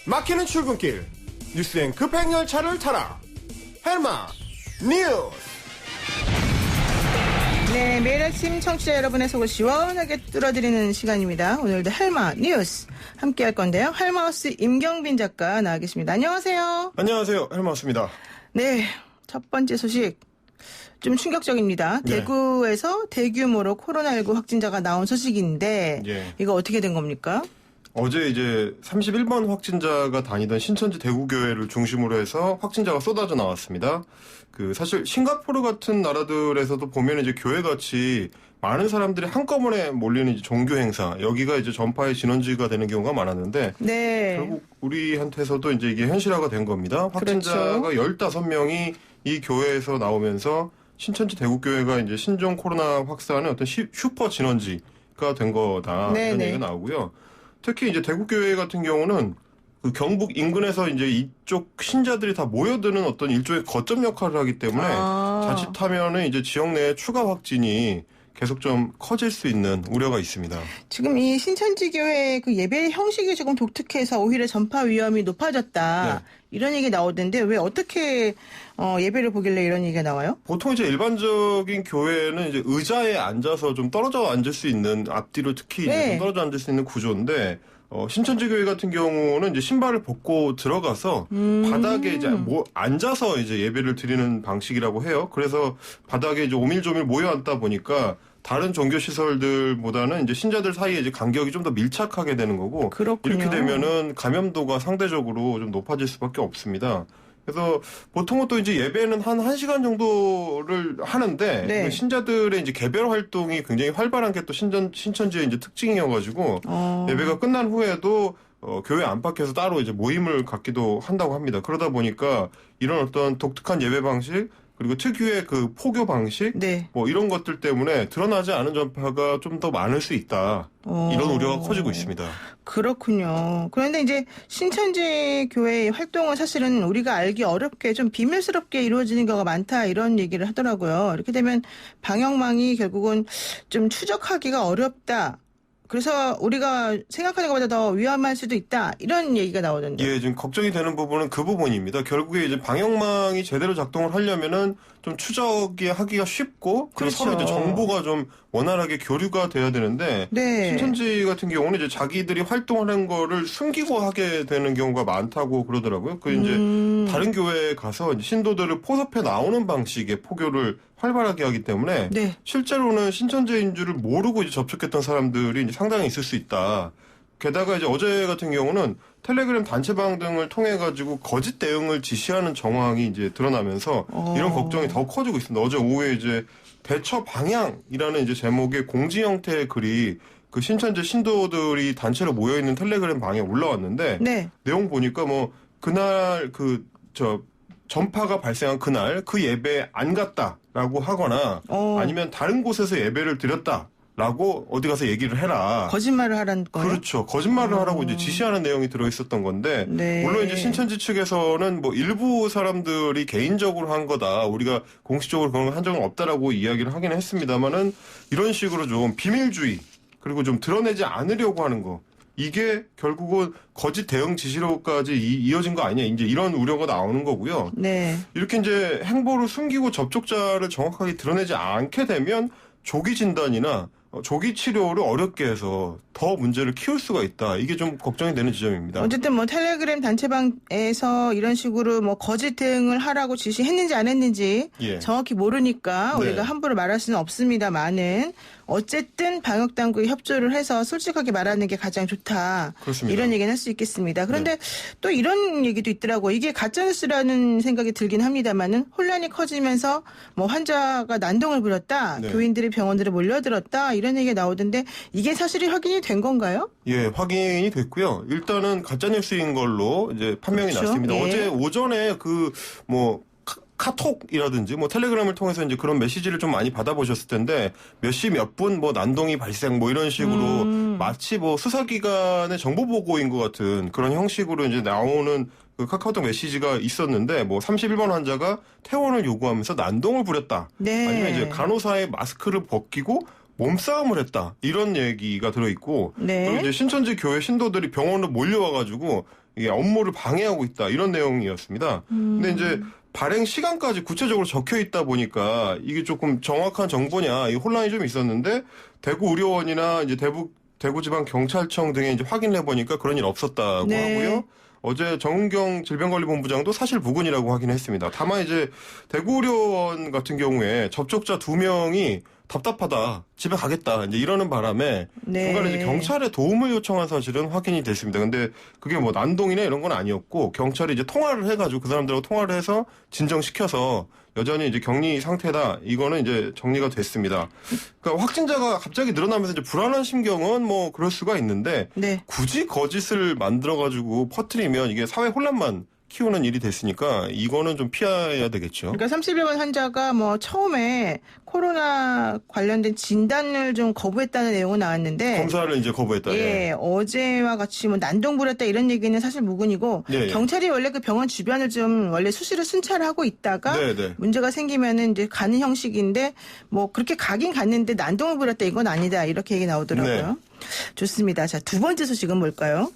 막히는 출근길 뉴스엔 급행열차를 타라. 헬마 뉴스. 네, 매일 아침 청취자 여러분의 속을 시원하게 뚫어드리는 시간입니다. 오늘도 헬마 뉴스 함께 할 건데요. 헬마우스 임경빈 작가 나와 계십니다. 안녕하세요. 안녕하세요. 헬마우스입니다. 네, 첫 번째 소식 좀 충격적입니다. 네. 대구에서 대규모로 코로나19 확진자가 나온 소식인데 이거 어떻게 된 겁니까? 어제 이제 31번 확진자가 다니던 신천지 대구교회를 중심으로 해서 확진자가 쏟아져 나왔습니다. 사실 싱가포르 같은 나라들에서도 보면 이제 교회같이 많은 사람들이 한꺼번에 몰리는 이제 종교 행사, 여기가 이제 전파의 진원지가 되는 경우가 많았는데 네. 결국 우리한테서도 이제 이게 현실화가 된 겁니다. 확진자가 그렇죠. 15명이 이 교회에서 나오면서 신천지 대구교회가 이제 신종 코로나 확산의 어떤 슈퍼 진원지가 된 거다. 네, 이런 네. 얘기가 나오고요. 특히 이제 대구교회 같은 경우는 경북 인근에서 이제 이쪽 신자들이 다 모여드는 어떤 일종의 거점 역할을 하기 때문에 자칫하면은 이제 지역 내에 추가 확진이 계속 좀 커질 수 있는 우려가 있습니다. 지금 이 신천지 교회 그 예배 형식이 조금 독특해서 오히려 전파 위험이 높아졌다. 네. 이런 얘기 나오던데 왜 어떻게 예배를 보길래 이런 얘기가 나와요? 보통 이제 일반적인 교회는 이제 의자에 앉아서 좀 떨어져 앉을 수 있는, 앞뒤로 특히 이제 좀 떨어져 앉을 수 있는 구조인데 신천지 교회 같은 경우는 이제 신발을 벗고 들어가서 바닥에 이제 앉아서 이제 예배를 드리는 방식이라고 해요. 그래서 바닥에 이제 오밀조밀 모여 앉다 보니까 다른 종교 시설들보다는 이제 신자들 사이에 이제 간격이 좀 더 밀착하게 되는 거고. 그렇군요. 이렇게 되면은 감염도가 상대적으로 좀 높아질 수밖에 없습니다. 그래서 보통은 또 이제 예배는 한 1시간 정도를 하는데 네. 신자들의 이제 개별 활동이 굉장히 활발한 게 또 신천지의 이제 특징이어가지고 예배가 끝난 후에도 교회 안팎에서 따로 이제 모임을 갖기도 한다고 합니다. 그러다 보니까 이런 어떤 독특한 예배 방식 그리고 특유의 그 포교 방식 네. 뭐 이런 것들 때문에 드러나지 않은 전파가 좀 더 많을 수 있다. 이런 우려가 커지고 있습니다. 그렇군요. 그런데 이제 신천지 교회의 활동은 사실은 우리가 알기 어렵게 좀 비밀스럽게 이루어지는 경우가 많다 이런 얘기를 하더라고요. 이렇게 되면 방역망이 결국은 좀 추적하기가 어렵다. 그래서 우리가 생각하는 것보다 더 위험할 수도 있다. 이런 얘기가 나오던데. 예, 지금 걱정이 되는 부분은 그 부분입니다. 결국에 이제 방역망이 제대로 작동을 하려면은 좀 추적이 하기가 쉽고, 그리고 서로 이제 정보가 좀 원활하게 교류가 돼야 되는데, 네. 신천지 같은 경우는 이제 자기들이 활동하는 거를 숨기고 하게 되는 경우가 많다고 그러더라고요. 이제 다른 교회에 가서 이제 신도들을 포섭해 나오는 방식의 포교를 활발하게 하기 때문에, 네. 실제로는 신천지인 줄을 모르고 이제 접촉했던 사람들이 이제 상당히 있을 수 있다. 게다가 이제 어제 같은 경우는 텔레그램 단체방 등을 통해 가지고 거짓 대응을 지시하는 정황이 이제 드러나면서 이런 걱정이 더 커지고 있습니다. 어제 오후에 이제 대처 방향이라는 이제 제목의 공지 형태의 글이 그 신천지 신도들이 단체로 모여 있는 텔레그램 방에 올라왔는데 네. 내용 보니까 뭐 그날 전파가 발생한 그날 그 예배에 안 갔다라고 하거나 아니면 다른 곳에서 예배를 드렸다라고 어디 가서 얘기를 해라. 거짓말을 하라는 거예요? 그렇죠. 거짓말을 하라고 이제 지시하는 내용이 들어있었던 건데 네. 물론 이제 신천지 측에서는 뭐 일부 사람들이 개인적으로 한 거다. 우리가 공식적으로 그런 걸 한 적은 없다라고 이야기를 하긴 했습니다만은 이런 식으로 좀 비밀주의 그리고 좀 드러내지 않으려고 하는 거. 이게 결국은 거짓 대응 지시로까지 이어진 거 아니냐. 이제 이런 우려가 나오는 거고요. 네. 이렇게 이제 행보를 숨기고 접촉자를 정확하게 드러내지 않게 되면 조기 진단이나 조기 치료를 어렵게 해서 더 문제를 키울 수가 있다. 이게 좀 걱정이 되는 지점입니다. 어쨌든 뭐 텔레그램 단체방에서 이런 식으로 뭐 거짓 대응을 하라고 지시했는지 안 했는지 정확히 모르니까 우리가 함부로 말할 수는 없습니다만은 어쨌든 방역당국이 협조를 해서 솔직하게 말하는 게 가장 좋다. 그렇습니다. 이런 얘기는 할 수 있겠습니다. 그런데 또 이런 얘기도 있더라고요. 이게 가짜뉴스라는 생각이 들긴 합니다만은 혼란이 커지면서 뭐 환자가 난동을 부렸다. 교인들이 병원들에 몰려들었다. 이런 얘기가 나오던데 이게 사실이 확인이 된 건가요? 예, 확인이 됐고요. 일단은 가짜뉴스인 걸로 이제 판명이 났습니다. 어제 오전에 카톡이라든지 뭐 텔레그램을 통해서 이제 그런 메시지를 좀 많이 받아보셨을 텐데 몇 시 몇 분 뭐 난동이 발생 뭐 이런 식으로 마치 뭐 수사기관의 정보 보고인 것 같은 그런 형식으로 이제 나오는 그 카카오톡 메시지가 있었는데 뭐 31번 환자가 퇴원을 요구하면서 난동을 부렸다. 아니면 이제 간호사의 마스크를 벗기고 몸싸움을 했다 이런 얘기가 들어있고 네. 또 이제 신천지 교회 신도들이 병원으로 몰려와가지고 이게 업무를 방해하고 있다 이런 내용이었습니다. 근데 이제 발행 시간까지 구체적으로 적혀 있다 보니까 이게 조금 정확한 정보냐 이 혼란이 좀 있었는데 대구 의료원이나 이제 대구지방경찰청 등에 이제 확인을 해보니까 그런 일 없었다고 네. 하고요. 어제 정은경 질병관리본부장도 사실 무근이라고 확인했습니다. 다만 이제 대구의료원 같은 경우에 접촉자 2명이 답답하다, 집에 가겠다, 이제 이러는 바람에 네. 중간에 이제 경찰에 도움을 요청한 사실은 확인이 됐습니다. 근데 그게 뭐 난동이나 이런 건 아니었고 경찰이 이제 통화를 해가지고 그 사람들하고 통화를 해서 진정시켜서 여전히 이제 격리 상태다. 이거는 이제 정리가 됐습니다. 그러니까 확진자가 갑자기 늘어나면서 이제 불안한 심경은 뭐 그럴 수가 있는데 네. 굳이 거짓을 만들어가지고 퍼뜨리면 이게 사회 혼란만 키우는 일이 됐으니까 이거는 좀 피해야 되겠죠. 그러니까 31번 환자가 뭐 처음에 코로나 관련된 진단을 좀 거부했다는 내용은 나왔는데 검사를 이제 거부했다. 예, 어제와 같이 뭐 난동 부렸다 이런 얘기는 사실 무근이고 예, 예. 경찰이 원래 그 병원 주변을 좀 원래 수시로 순찰하고 있다가 네, 네. 문제가 생기면은 이제 가는 형식인데 뭐 그렇게 가긴 갔는데 난동을 부렸다 이건 아니다 이렇게 얘기 나오더라고요. 네. 좋습니다. 자, 두 번째 소식은 뭘까요?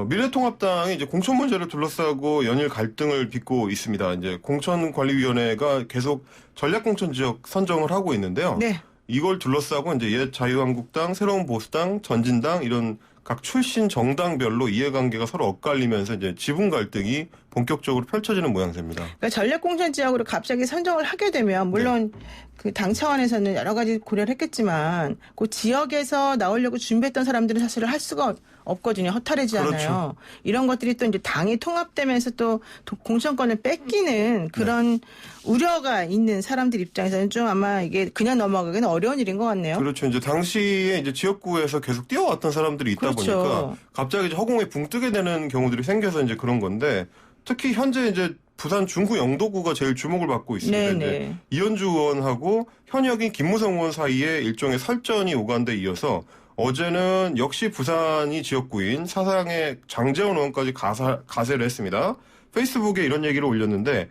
미래통합당이 이제 공천 문제를 둘러싸고 연일 갈등을 빚고 있습니다. 이제 공천관리위원회가 계속 전략공천 지역 선정을 하고 있는데요. 네. 이걸 둘러싸고 이제 옛 자유한국당, 새로운 보수당, 전진당 이런 각 출신 정당별로 이해관계가 서로 엇갈리면서 이제 지분 갈등이 본격적으로 펼쳐지는 모양새입니다. 그러니까 전략공천 지역으로 갑자기 선정을 하게 되면 물론 그 당 차원에서는 여러 가지 고려를 했겠지만 그 지역에서 나오려고 준비했던 사람들은 사실을 할 수가 없거든요. 허탈해지잖아요. 그렇죠. 이런 것들이 또 이제 당이 통합되면서 또 공천권을 뺏기는 그런 우려가 있는 사람들 입장에서는 좀 아마 이게 그냥 넘어가기는 어려운 일인 것 같네요. 그렇죠. 이제 당시에 이제 지역구에서 계속 뛰어왔던 사람들이 있다 그렇죠. 보니까 갑자기 이제 허공에 붕 뜨게 되는 경우들이 생겨서 이제 그런 건데 특히 현재 이제 부산 중구 영도구가 제일 주목을 받고 있습니다. 네네. 이제 이현주 의원하고 현역인 김무성 의원 사이에 일종의 설전이 오간 데 이어서 어제는 역시 부산이 지역구인 사상의 장재원 의원까지 가세를 했습니다. 페이스북에 이런 얘기를 올렸는데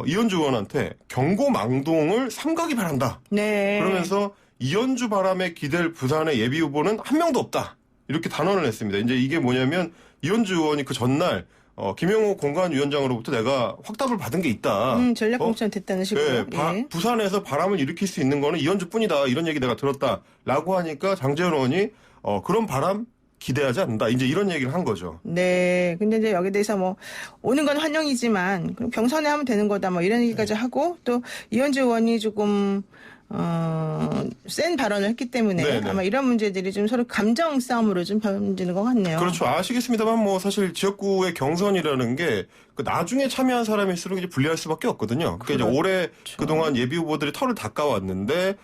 이현주 의원한테 경고망동을 삼가기 바란다. 네. 그러면서 이현주 바람에 기댈 부산의 예비 후보는 한 명도 없다. 이렇게 단언을 했습니다. 이제 이게 뭐냐면 이현주 의원이 그 전날 김영호 공관위원장으로부터 내가 확답을 받은 게 있다. 전략공천 됐다는 식으로. 네, 부산에서 바람을 일으킬 수 있는 거는 이현주뿐이다. 이런 얘기 내가 들었다라고 하니까 장재원 의원이 그런 바람 기대하지 않는다. 이제 이런 얘기를 한 거죠. 네. 근데 이제 여기에 대해서 뭐 오는 건 환영이지만 그럼 경선에 하면 되는 거다. 뭐 이런 얘기까지 하고 또 이현주 의원이 조금 센 발언을 했기 때문에 네네. 아마 이런 문제들이 좀 서로 감정 싸움으로 좀 번지는 것 같네요. 그렇죠. 아시겠습니다만 뭐 사실 지역구의 경선이라는 게 그 나중에 참여한 사람일수록 이제 불리할 수밖에 없거든요. 그러니까 이제 올해 그동안 예비 후보들이 털을 닦아왔는데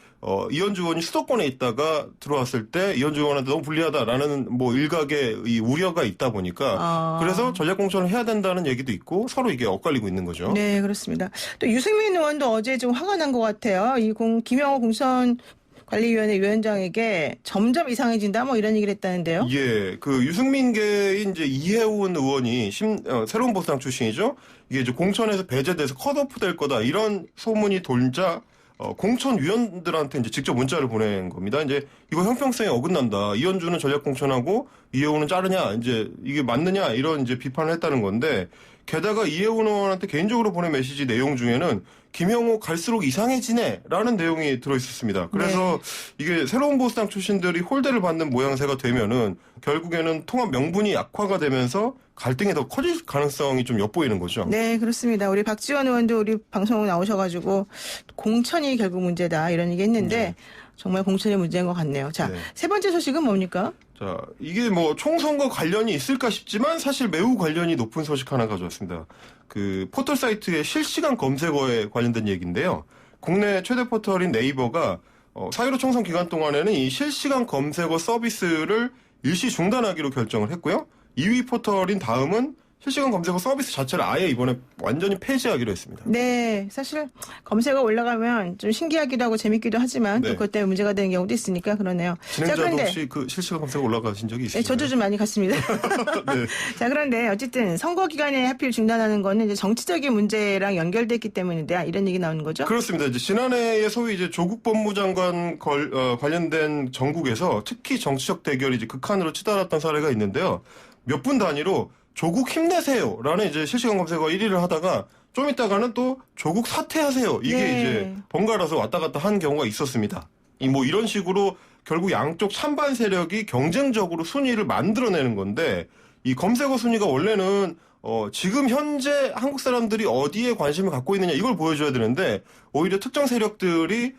이현주 의원이 수도권에 있다가 들어왔을 때 이현주 의원한테 너무 불리하다라는 뭐 일각의 이 우려가 있다 보니까 그래서 전략공천을 해야 된다는 얘기도 있고 서로 이게 엇갈리고 있는 거죠. 네, 그렇습니다. 또 유승민 의원도 어제 좀 화가 난 것 같아요. 이 김영호 공천관리위원회 위원장에게 점점 이상해진다 뭐 이런 얘기를 했다는데요. 예, 그 유승민계의 이제 이해운 의원이 새로운 보수당 출신이죠. 이게 이제 공천에서 배제돼서 컷오프 될 거다 이런 소문이 돌자 공천위원들한테 이제 직접 문자를 보낸 겁니다. 이제 이거 형평성에 어긋난다. 이현주는 전략공천하고 이해운은 자르냐. 이제 이게 맞느냐 이런 이제 비판을 했다는 건데 게다가 이해운 의원한테 개인적으로 보낸 메시지 내용 중에는 김영호 갈수록 이상해지네라는 내용이 들어있었습니다. 그래서 이게 새로운 보수당 출신들이 홀대를 받는 모양새가 되면은 결국에는 통합 명분이 악화가 되면서 갈등이 더 커질 가능성이 좀 엿보이는 거죠. 네, 그렇습니다. 우리 박지원 의원도 우리 방송 나오셔가지고 공천이 결국 문제다 이런 얘기 했는데 정말 공천이 문제인 것 같네요. 자, 세 번째 소식은 뭡니까? 자, 이게 뭐 총선과 관련이 있을까 싶지만 사실 매우 관련이 높은 소식 하나 가져왔습니다. 그 포털 사이트의 실시간 검색어에 관련된 얘기인데요. 국내 최대 포털인 네이버가 4.15 총선 기간 동안에는 이 실시간 검색어 서비스를 일시 중단하기로 결정을 했고요. 2위 포털인 다음은 실시간 검색어 서비스 자체를 아예 이번에 완전히 폐지하기로 했습니다. 네, 사실 검색어 올라가면 좀 신기하기도 하고 재밌기도 하지만 네. 또 그것 때문에 문제가 되는 경우도 있으니까 그러네요. 진행자도 혹시 그 실시간 검색어 올라가신 적이 있으세요? 네, 저도 좀 많이 갔습니다. 네. 자, 그런데 어쨌든 선거 기간에 하필 중단하는 거는 이제 정치적인 문제랑 연결됐기 때문인데 이런 얘기 나오는 거죠? 그렇습니다. 이제 지난해에 소위 이제 조국 법무장관 관련된 전국에서 특히 정치적 대결이 이제 극한으로 치달았던 사례가 있는데요. 몇 분 단위로 조국 힘내세요라는 이제 실시간 검색어 1위를 하다가 좀 있다가는 또 조국 사퇴하세요. 이게 네. 이제 번갈아서 왔다 갔다 한 경우가 있었습니다. 뭐 이런 식으로 결국 양쪽 찬반 세력이 경쟁적으로 순위를 만들어내는 건데 이 검색어 순위가 원래는 지금 현재 한국 사람들이 어디에 관심을 갖고 있느냐 이걸 보여줘야 되는데 오히려 특정 세력들이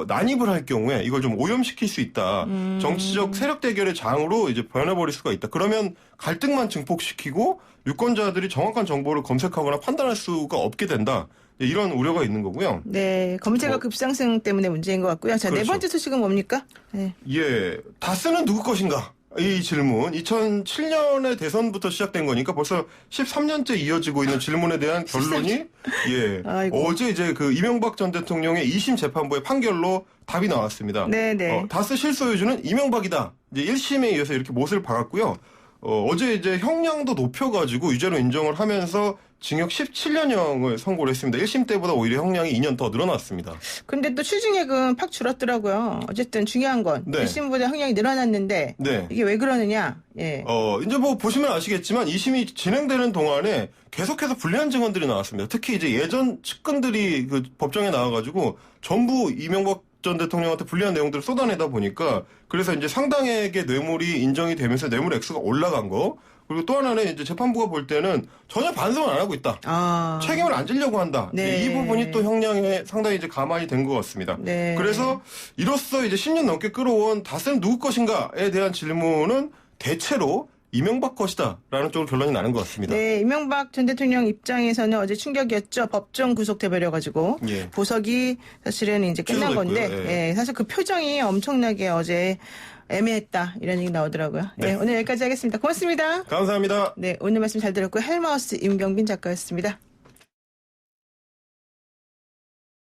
난입을 할 경우에 이걸 좀 오염시킬 수 있다. 정치적 세력 대결의 장으로 이제 변해버릴 수가 있다. 그러면 갈등만 증폭시키고 유권자들이 정확한 정보를 검색하거나 판단할 수가 없게 된다. 이런 우려가 있는 거고요. 네, 검색어 급상승 때문에 문제인 것 같고요. 자, 네 그렇죠. 번째 소식은 뭡니까? 네. 예, 다스는 누구 것인가? 이 질문 2007년에 대선부터 시작된 거니까 벌써 13년째 이어지고 있는 질문에 대한 결론이 예 아이고. 어제 이제 그 이명박 전 대통령의 2심 재판부의 판결로 답이 나왔습니다. 네네. 다스 실소유주는 이명박이다. 이제 1심에 이어서 이렇게 못을 박았고요. 어제 이제 형량도 높여가지고 유죄로 인정을 하면서 징역 17년형을 선고를 했습니다. 1심 때보다 오히려 형량이 2년 더 늘어났습니다. 근데 또 추징액은 팍 줄었더라고요. 어쨌든 중요한 건 네. 1심보다 형량이 늘어났는데 네. 이게 왜 그러느냐? 예. 이제 뭐 보시면 아시겠지만 2심이 진행되는 동안에 계속해서 불리한 증언들이 나왔습니다. 특히 이제 예전 측근들이 그 법정에 나와가지고 전부 이명박 전 대통령한테 불리한 내용들을 쏟아내다 보니까 그래서 이제 상당액의 뇌물이 인정이 되면서 뇌물 액수가 올라간 거. 그리고 또 하나는 이제 재판부가 볼 때는 전혀 반성을 안 하고 있다. 아. 책임을 안 지려고 한다. 네. 이 부분이 또 형량에 상당히 이제 가만히 된 것 같습니다. 네. 그래서 이로써 이제 10년 넘게 끌어온 다스는 누구 것인가에 대한 질문은 대체로 이명박 것이다라는 쪽으로 결론이 나는 것 같습니다. 네, 이명박 전 대통령 입장에서는 어제 충격이었죠. 법정 구속돼버려가지고 예. 보석이 사실은 이제 끝난 취소됐고요. 건데, 예. 예, 사실 그 표정이 엄청나게 어제 애매했다 이런 얘기 나오더라고요. 네. 네, 오늘 여기까지 하겠습니다. 고맙습니다. 감사합니다. 네, 오늘 말씀 잘 들었고 헬마우스 임경빈 작가였습니다.